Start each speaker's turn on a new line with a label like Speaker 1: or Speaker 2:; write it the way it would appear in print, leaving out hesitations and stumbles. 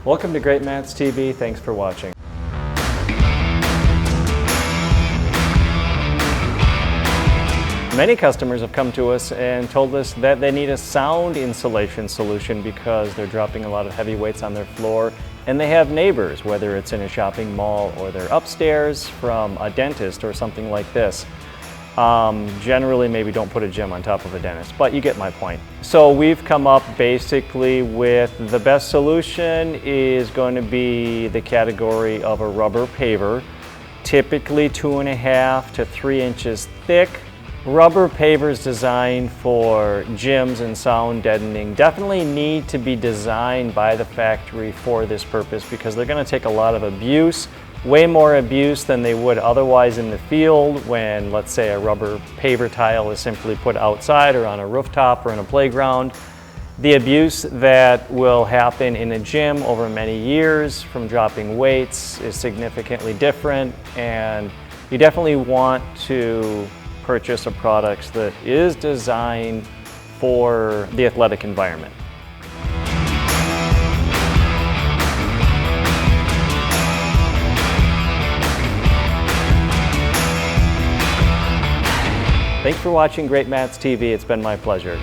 Speaker 1: Welcome to Greatmats TV. Thanks for watching. Many customers have come to us and told us that they need a sound insulation solution because they're dropping a lot of heavy weights on their floor and they have neighbors, whether it's in a shopping mall or they're upstairs from a dentist or something like this. Generally, maybe don't put a gym on top of a dentist, but you get my point. So we've come up basically with the best solution is going to be the category of a rubber paver, typically 2.5 to 3 inches thick. Rubber pavers designed for gyms and sound deadening definitely need to be designed by the factory for this purpose because they're going to take a lot of abuse, way more abuse than they would otherwise in the field when, let's say, a rubber paver tile is simply put outside or on a rooftop or in a playground. The abuse that will happen in a gym over many years from dropping weights is significantly different, and you definitely want to purchase a product that is designed for the athletic environment. Thanks for watching Greatmats TV. It's been my pleasure.